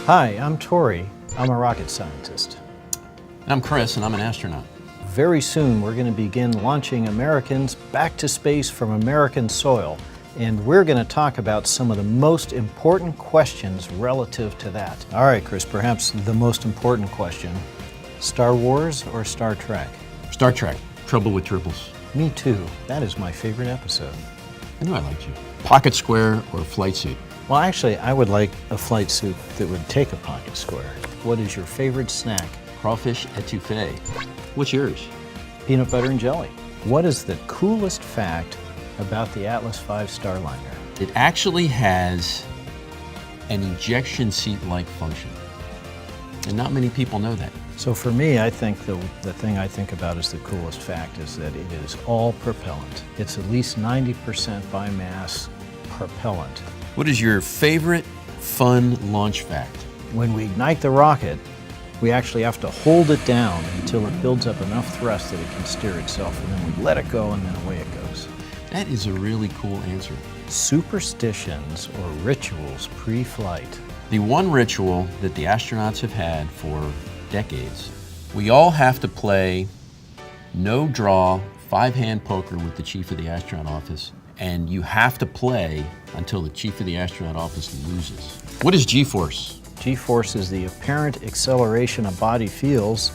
Hi, I'm Tory. I'm a rocket scientist. I'm Chris, and I'm an astronaut. Very soon, we're going to begin launching Americans back to space from American soil, and we're going to talk about some of the most important questions relative to that. All right, Chris, perhaps the most important question. Star Wars or Star Trek? Star Trek, Trouble with Triples. Me too. That is my favorite episode. I knew I liked you. Pocket square or flight suit? Well, actually, I would like a flight suit that would take a pocket square. What is your favorite snack? Crawfish etouffee. What's yours? Peanut butter and jelly. What is the coolest fact about the Atlas V Starliner? It actually has an ejection seat-like function. And not many people know that. So for me, I think the thing I think about as the coolest fact is that it is all propellant. It's at least 90% by mass propellant. What is your favorite fun launch fact? When we ignite the rocket, we actually have to hold it down until it builds up enough thrust that it can steer itself, and then we let it go, and then away it goes. That is a really cool answer. Superstitions or rituals pre-flight. The one ritual that the astronauts have had for decades. We all have to play no draw, 5-hand poker with the chief of the astronaut office, and you have to play until the chief of the astronaut office loses. What is G-force? G-force is the apparent acceleration a body feels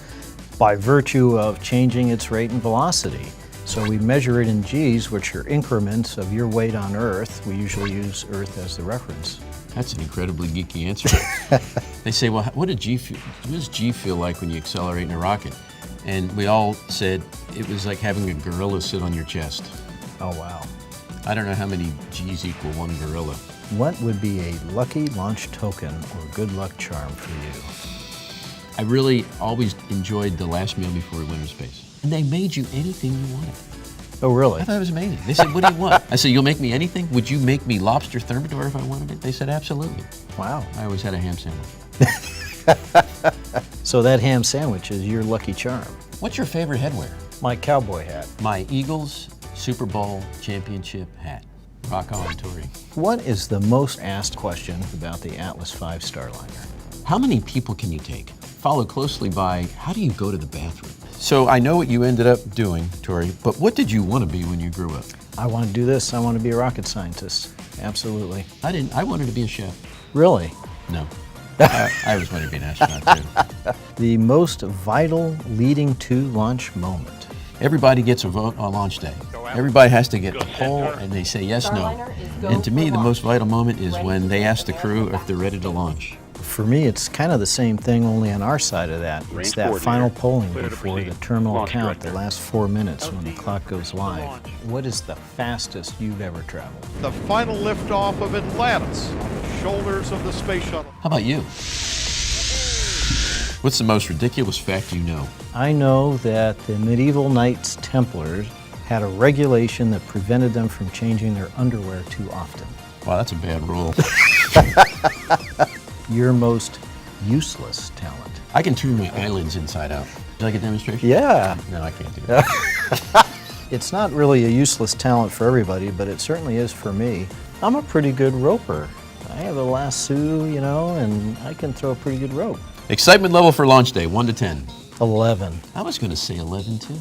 by virtue of changing its rate and velocity. So we measure it in G's, which are increments of your weight on Earth. We usually use Earth as the reference. That's an incredibly geeky answer. They say, well, what does G feel like when you accelerate in a rocket? And we all said it was like having a gorilla sit on your chest. Oh, wow. I don't know how many G's equal one gorilla. What would be a lucky launch token or good luck charm for you? I really always enjoyed the last meal before we went into space. And they made you anything you wanted. Oh, really? I thought it was amazing. They said, what do you want? I said, you'll make me anything? Would you make me lobster thermidor if I wanted it? They said, absolutely. Wow. I always had a ham sandwich. So that ham sandwich is your lucky charm. What's your favorite headwear? My cowboy hat. My Eagles Super Bowl championship hat. Rock on, Tory. What is the most asked question about the Atlas V Starliner? How many people can you take? Followed closely by, how do you go to the bathroom? So I know what you ended up doing, Tory, but what did you want to be when you grew up? I want to do this. I want to be a rocket scientist. Absolutely. I wanted to be a chef. Really? No. I always wanted to be an astronaut, too. The most vital leading to launch moment. Everybody gets a vote on launch day. Everybody has to get a poll, and they say yes, no. And to me, the most vital moment is when they ask the crew if they're ready to launch. For me, it's kind of the same thing, only on our side of that. It's that final polling before the terminal count, the last 4 minutes when the clock goes live. What is the fastest you've ever traveled? The final liftoff of Atlantis on the shoulders of the space shuttle. How about you? What's the most ridiculous fact you know? I know that the medieval Knights Templars had a regulation that prevented them from changing their underwear too often. Wow, that's a bad rule. Your most useless talent? I can turn my eyelids inside out. Would you like a demonstration? Yeah. No, I can't do that. It's not really a useless talent for everybody, but it certainly is for me. I'm a pretty good roper. I have a lasso, you know, and I can throw a pretty good rope. Excitement level for launch day, 1 to 10. 11. I was going to say 11 too.